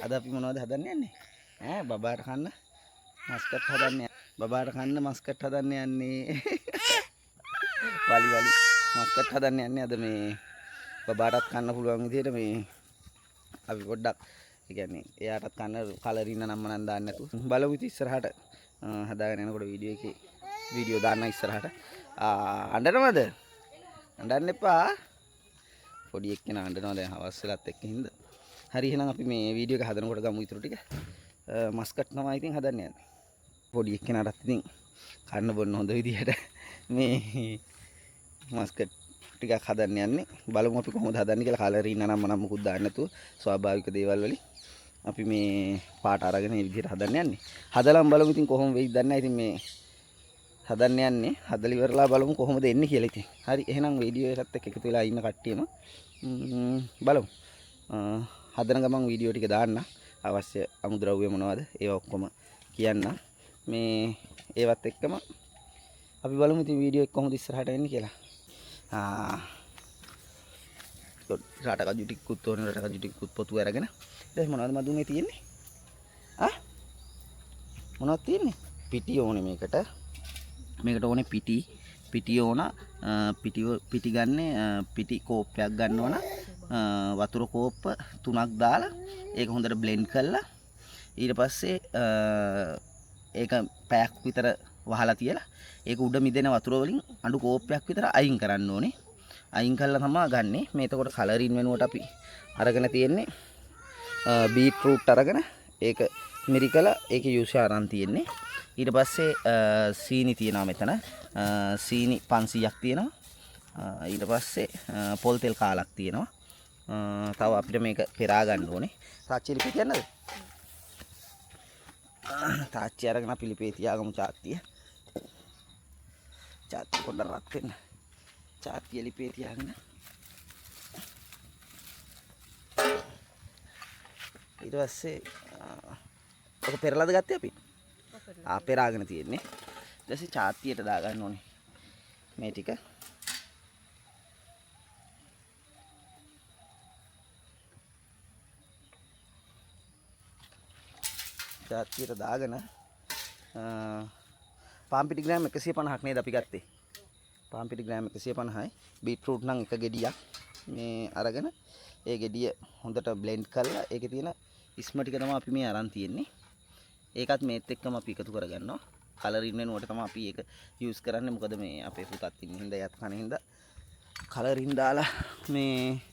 අද අපි මොනවද හදන්න යන්නේ? ඈ බබාට කන්න මස්කට් හදන්න. බබාට කන්න මස්කට් හදන්න යන්නේ. වලි මස්කට් හදන්න යන්නේ අද මේ බබාටත් කන්න පුළුවන් විදිහට මේ අපි පොඩ්ඩක් ඒ කියන්නේ එයාටත් කන්න කලරින්න නම් මනම් දාන්න නැතු. බලමු ඉතින් ඉස්සරහට හදාගෙන යනකොට වීඩියෝ දාන්න ඉස්සරහට. අඬනවද? අඬන්න එපා. පොඩි එක්කෙනා අඬනවා දැන් හවස් වෙලත් එක්ක හින්දා. හරි එහෙනම් අපි මේ වීඩියෝ එක හදනකොට ගමු ඊටු ටික. මස්කට් තමයි ඉතින් හදන්න යන්නේ. පොඩි එක්කෙනාටත් ඉතින් කන්න බොන්න හොඳ විදිහට මේ මස්කට් ටිකක් හදන්න යන්නේ. බලමු අපි කොහොමද හදන්නේ කියලා. කලරින්න නම් මනම් මුකුත් දාන්න නැතුව ස්වාභාවික දේවල් වලින් අපි මේ පාට අරගෙන මේ විදිහට හදන්න යන්නේ. හදලම බලමු ඉතින් කොහොම වෙයිද දන්නේ නැහැ. ඉතින් මේ හදන්න යන්නේ. හදලි ඉවරලා බලමු කොහොමද එන්නේ කියලා ඉතින්. හරි එහෙනම් වීඩියෝ එකත් එක්ක එකතු වෙලා ඉන්න කට්ටියම බලමු. හදන ගමන් වීඩියෝ ටික දාන්න. අවශ්‍ය අමුද්‍රව්‍ය මොනවද ඒවා ඔක්කොම කියන්න. මේ ඒවත් එක්කම අපි බලමු ඉතින් වීඩියෝ එක කොහොමද ඉස්සරහට එන්නේ කියලා. රට කජු ටිකකුත් ඕනේ. රට කජු ටිකකුත් පොතු අරගෙන දැන් මොනවද මදුනේ තියෙන්නේ? මොනවද තියෙන්නේ? පිටි ඕනේ මේකට. මේකට ඕනේ පිටි ඕන. පිටි ගන්නේ පිටි කෝප්පයක් ගන්න ඕන. වතුර කෝප්ප 3ක් දාලා ඒක හොඳට බ්ලෙන්ඩ් කරලා ඊට පස්සේ ඒක පැයක් විතර වහලා තියලා ඒක උඩ මිදෙන වතුර වලින් අඬු කෝප්පයක් විතර අයින් කරන්න ඕනේ. අයින් කළා තමයි ගන්නෙ. මේ එතකොට කලරින් වෙනුවට අපි අරගෙන තියෙන්නේ බීට්රූට් අරගෙන ඒක මිරිකලා ඒක යූස් ආරන් තියෙන්නේ. ඊට පස්සේ සීනි තියෙනවා මෙතන. සීනි 500ක් තියෙනවා. ඊට පස්සේ පොල් තෙල් කාලක් තියෙනවා. තව අපිට මේක පෙරා ගන්න ඕනේ. තාච්චි ලිපේ තියන්නද? තාච්චි අරගෙන අපි ලිපේ තියාගමු චාත්තිය. චාත්තිය පොඩ්ඩක් රත් වෙන්න. චාත්තිය ලිපේ තියාගෙන. ඊට පස්සේ ඔක පෙරලාද ගත්තේ අපි? පෙරාගෙන තියෙන්නේ. ඊට පස්සේ චාත්තියට දාගන්න ඕනේ මේ ටික. චාත්තියට දාගෙන පාන් පිටි ග්‍රෑම් 150ක් නේද අපි ගත්තේ. පාන් පිටි ග්‍රෑම් 150යි. බීට්රූට් නම් එක ගෙඩියක් මේ අරගෙන ඒ ගෙඩිය හොඳට බ්ලෙන්ඩ් කරලා ඒකේ තියෙන ඉස්ම ටික තමයි අපි මේ අරන් තියෙන්නේ. ඒකත් මේත් එක්කම අපි එකතු කරගන්නවා. කලරින් වෙනුවට තමයි අපි ඒක යූස් කරන්නේ. මොකද මේ අපේ පුතත් ඉන්න හින්දා යත් කන හින්දා කලරින් දාලා මේ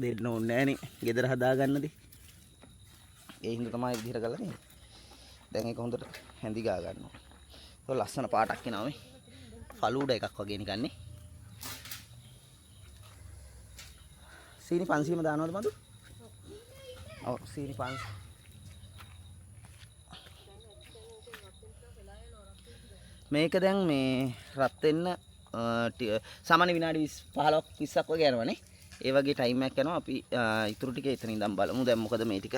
දෙන්න ඕනේ නෑනේ. ගෙදර හදාගන්නදී. ඒ හින්දා තමයි විදිහට කරලා තියෙන්නේ. දැන් ඒක හොඳට හැඳි ගා ගන්නවා. ඒක ලස්සන පාටක් එනවා මේ. ෆලූඩා එකක් වගේ නිකන් නේ. සීනි 500ම දානවද මදු? ඔව් සීනි 500. මේක දැන් මේ රත් වෙන්න සාමාන්‍ය විනාඩි 15ක් 20ක් වගේ යනවනේ. ඒ වගේ ටයිම් එකක් යනවා. අපි ඊටු ටික එතන ඉඳන් බලමු. දැන් මොකද මේ ටික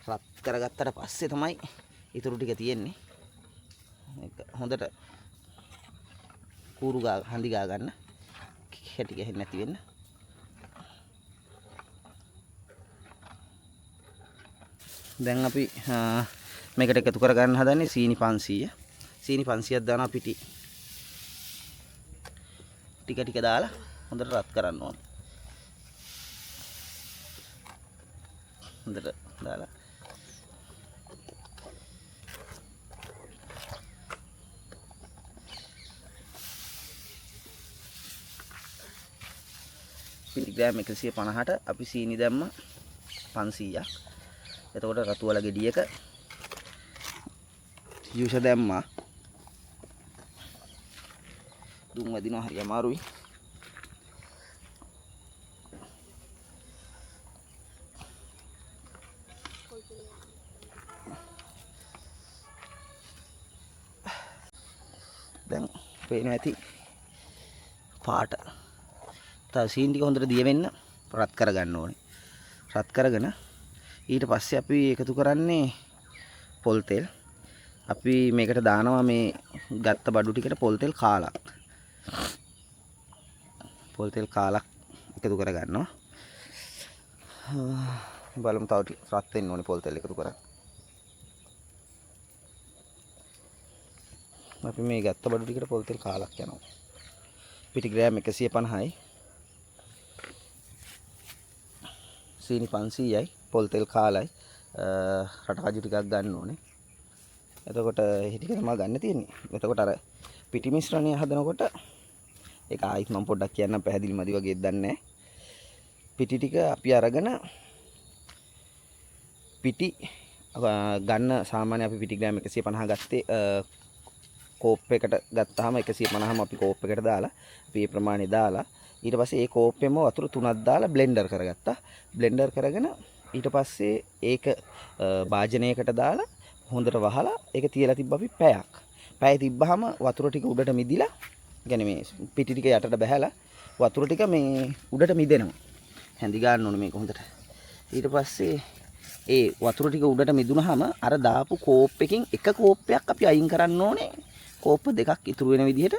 රත් කරගත්තට පස්සේ තමයි ඊටු ටික තියෙන්නේ. ඒක හොඳට කූරු ගා හඳි ගා ගන්න. හැටි ගහෙන්නේ නැති වෙන්න. දැන් අපි මේකට එකතු කර ගන්න හදන්නේ සීනි 500. සීනි 500ක් දානවා පිටි. ටික දාලා හොඳට රත් කරන්න ඕනේ. හොඳට දාලා පිටි ග්‍රෑම් 150ට අපි සීනි දැම්ම 500ක්. එතකොට රතු වල ගෙඩියක යූෂ දැම්මා. දුම් වදිනවා හරි අමාරුයි. දැන් පේනවා ඇති පාට. තව සීනි ටික හොඳට දිය වෙන්න රත් කරගන්න ඕනේ. රත් කරගෙන ඊට පස්සේ අපි එකතු කරන්නේ පොල් තෙල්. අපි මේකට දානවා මේ ගත්ත බඩු ටිකට පොල් තෙල් කාලක්. පොල් තෙල් කාලක් එකතු කරගන්නවා. බලමු තව ටික රත් වෙන්න ඕනේ පොල් තෙල් එකතු කරලා. අපි මේ ගත්ත බඩු ටිකට පොල් තෙල් කාලක් යනවා. පිටි ග්‍රෑම් 150යි. සීනි 500යි. පොල් තෙල් කාලයි. රට කජු ටිකක් ගන්න ඕනේ. එතකොට ඒ ටික තමයි ගන්න තියෙන්නේ. එතකොට අර පිටි මිශ්‍රණය හදනකොට ඒක ආයිත් මම පොඩ්ඩක් කියන්නම් පැහැදිලි මදි වගේ දන්නේ නැහැ. පිටි ටික අපි අරගෙන පිටි ගන්න සාමාන්‍ය අපි පිටි ග්‍රෑම් 150 ගත්තේ කෝප් එකට ගත්තාම 150ම අපි කෝප් එකට දාලා අපි මේ ප්‍රමාණය දාලා ඊට පස්සේ ඒ කෝප්පෙම වතුර 3ක් දාලා බ්ලෙන්ඩර් කරගත්තා. බ්ලෙන්ඩර් කරගෙන ඊට පස්සේ ඒක භාජනයකට දාලා හොඳට වහලා ඒක තියලා තිබ්බ අපි පැයක්. පැය තිබ්බහම වතුර ටික උඩට මිදිලා, يعني මේ පිටි ටික යටට බහැලා වතුර ටික මේ උඩට මිදෙනවා. හැඳි ගන්න ඕනේ මේක හොඳට. ඊට පස්සේ ඒ වතුර ටික උඩට මිදුනහම අර දාපු කෝප් එකකින් එක කෝප්පයක් අපි අයින් කරන්න ඕනේ. කෝප්ප දෙකක් ඉතුරු වෙන විදිහට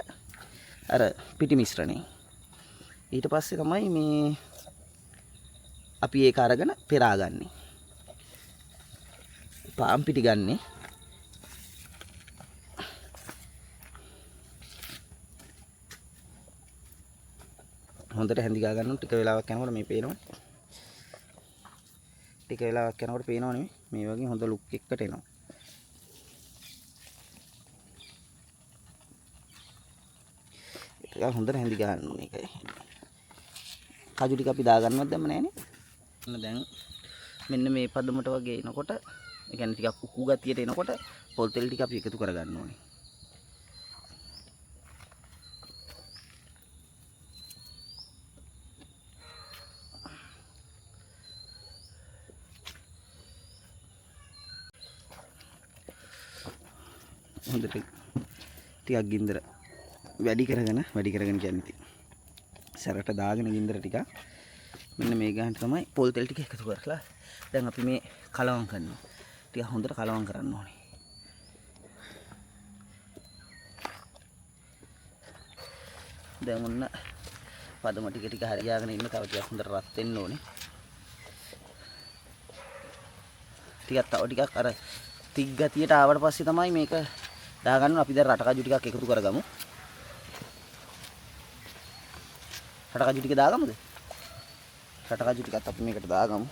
අර පිටි මිශ්‍රණය. ඊට පස්සේ තමයි මේ අපි ඒක අරගෙන පෙරාගන්නේ. පාන් පිටි ගන්නේ. හොඳට හැඳි ගා ගන්න ටික වෙලාවක් යනකොට මේ පේනවා. ටික වෙලාවක් යනකොට පේනවා නෙමෙයි මේ වගේ හොඳ ලුක් එකකට එනවා. ඒක හොඳට හැඳි ගන්න ඕනේ ඒකයි. කජු ටික අපි දාගන්නවත් දැම්ම නෑනේ. දැන් මෙන්න මේ පදමට වගේ එනකොට, ඒ කියන්නේ ටිකක් උකු ගතියට එනකොට පොල් තෙල් ටික අපි එකතු කරගන්න ඕනේ. හොඳට ටිකක් ගින්දර වැඩි කරගෙන කියන්නේ ඉතින් සැරට දාගෙන ගින්දර ටික මෙන්න මේ ගහන්න තමයි පොල් තෙල් ටික එකතු කරලා දැන් අපි මේ කලවම් කරනවා. ටික හොඳට කලවම් කරන්න ඕනේ. දැන් ඔන්න පදම ටික ටික හරියාගෙන ඉන්න. තව ටිකක් හොඳට රත් වෙන්න ඕනේ. ටිකක් තව ටිකක් අර තික් ගතියට ආවට පස්සේ තමයි මේක දාගන්න. අපි දැන් රට කජු ටිකක් එකතු කරගමු. රට කජු ටික දාගමුද? රට කජු ටිකත් අපි මේකට දාගමු.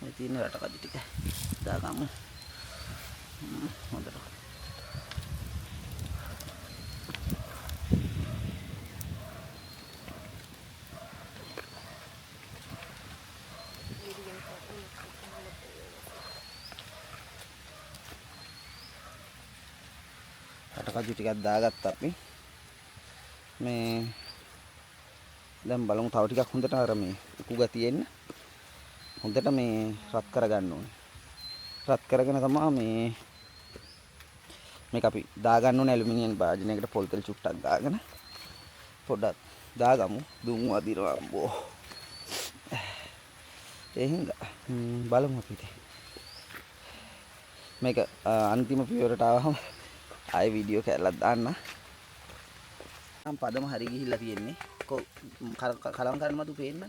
මේ තියෙන රට කජු ටික දාගමු. හොඳට. කජු ටිකක් දාගත්තා අපි. මේ දැන් බලමු තව ටිකක් හොඳට අර මේ උකු ගතිය එන්න. හොඳට මේ රත් කරගන්න ඕනේ. රත් කරගෙන තමයි මේක අපි දාගන්න ඕනේ ඇලුමිනියම් භාජනයකට පොල් තෙල් චුට්ටක් දාගෙන පොඩ්ඩක් දාගමු. දුම් වදිනවා අම්බෝ. ඒ හින්දා බලමු අපි මේක අන්තිම පියවරට ආවම ආයෙ වීඩියෝ කැල්ලක් දාන්න. මම පදම හරි ගිහිල්ලා තියෙන්නේ. කලවම් කරන්න මතු පේන්න.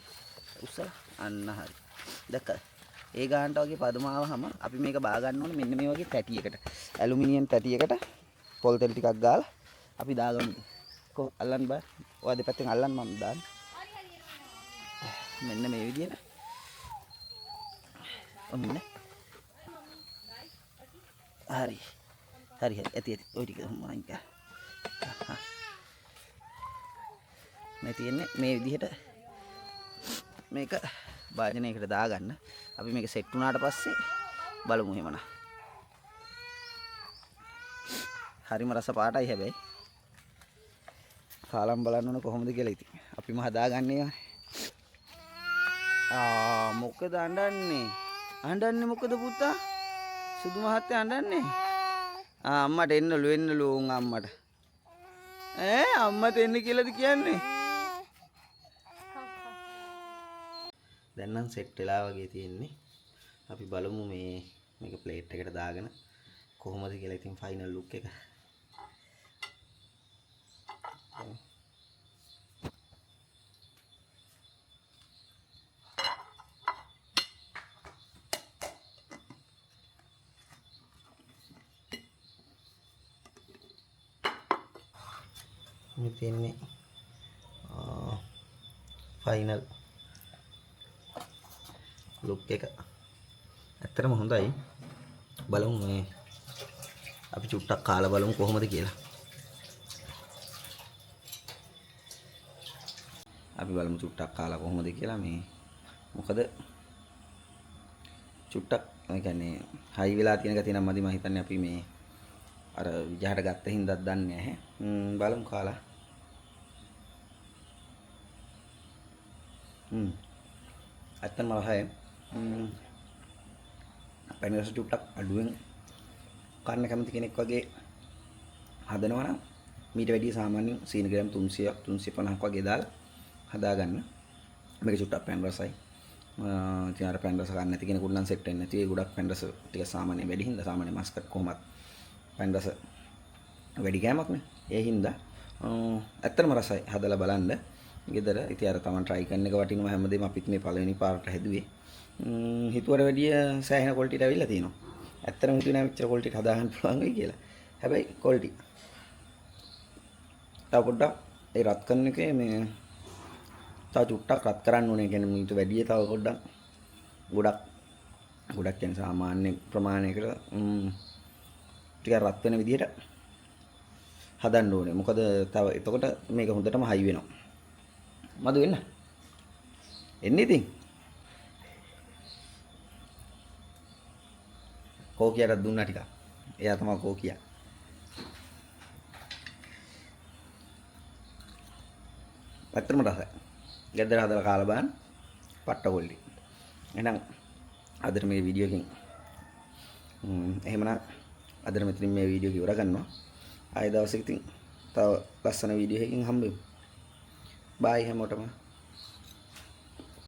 උස්සලා අන්න හරි. දැක්කද? ඒ ගානට වගේ පදම ආවහම අපි මේක බා ගන්න ඕනේ මෙන්න මේ වගේ තැටියකට. ඇලුමිනියම් තැටියකට පොල් තෙල් ටිකක් ගාලා අපි දාගමු. කො අල්ලන්න බෑ. ඔය දෙපැත්තෙන් අල්ලන්න මම දාන්න. මෙන්න මේ විදියට. ඔන්න. හරි. හරි ඇති ඔය ටික මයින් කර. මේ තියෙන්නේ මේ විදිහට මේක භාජනයකට දාගන්න. අපි මේක සෙට් වුණාට පස්සේ බලමු එහෙමනම්. හරිම රස පාටයි හැබැයි. කාලම් බලන්න ඕන කොහොමද කියලා ඉතින්. අපිම හදාගන්නේ. මොකද අඬන්නේ? අඬන්නේ මොකද පුතා? සුදු මහත්තයා අඬන්නේ? අම්මට එන්නලු උන් අම්මට. අම්මට එන්න කියලාද කියන්නේ? දැන් නම් සෙට් වෙලා වගේ තියෙන්නේ. අපි බලමු මේක ප්ලේට් එකට දාගෙන කොහොමද කියලා ඉතින් ෆයිනල් ලුක් එක. මේ තියෙන්නේ ෆයිනල් ලුක් එක. ඇත්තටම හොඳයි. බලමු මේ අපි චුට්ටක් කාලා බලමු කොහොමද කියලා. අපි බලමු චුට්ටක් කාලා කොහොමද කියලා. මේ මොකද චුට්ටක් ඒ කියන්නේ හයි වෙලා තියෙන ගතිය නම් මදි මම හිතන්නේ අපි මේ අර විජහට ගත්ත හින්දාත් දන්නේ නැහැ. බලමු කාලා. ඇත්තම රහයි. පැණි රස චුට්ටක් අඩුවෙන් කන්න කැමති කෙනෙක් වගේ හදනවා නම් මීට වැඩිය සාමාන්‍යයෙන් සීනි ග්‍රෑම් 300ක් 350ක් වගේ දාලා හදාගන්න. මේක චුට්ටක් පැණි රසයි. ඉතින් අර පැණි රස ගන්න නැති කෙනෙකුට නම් සෙට් වෙන්නේ නැති. ඒ ගොඩක් පැණි රස ටික සාමාන්‍ය වැඩි හින්දා සාමාන්‍ය මස්කට් කොහොමත් පැණි රස වැඩි කෑමක් නේ. ඒ හින්දා ඇත්තටම රසයි. හදලා බලන්න. ගෙදර ඉතින් අර තමන් try කරන එක වටිනවා හැමදේම අපිත් මේ පළවෙනි පාරට හැදුවේ. හිතුවට වැඩිය සෑහෙන quality ට අවිල්ලා තියෙනවා. ඇත්තටම හිතුවේ නෑ මෙච්චර quality ට හදාගන්න පුළුවන් වෙයි කියලා. හැබැයි quality. තව පොඩ්ඩක් ඒ රත් කරන එකේ මේ තව චුට්ටක් රත් කරන්න ඕනේ. කියන්නේ මීට වැඩිය තව පොඩ්ඩක් ගොඩක් කියන්නේ සාමාන්‍ය ප්‍රමාණයකට ටිකක් රත් වෙන විදිහට හදන්න ඕනේ. මොකද තව එතකොට මේක හොඳටම හයි වෙනවා. මදු වෙන්න. එන්නේ ඉතින්. කෝකියට දුන්නා ටිකක්. එයා තමයි කෝකියා. ඇත්තටම රසයි. ගෙදර හදලා කාලා බලන්න. පට්ට කොල්ලි. එහෙනම් අදට මේ වීඩියෝ එකෙන් එහෙමනම් අදට මෙතනින් මේ වීඩියෝ එක ඉවර කරනවා. ආයෙ දවසක ඉතින් තව ලස්සන වීඩියෝ එකකින් හම්බෙමු. බයි හැමෝටම.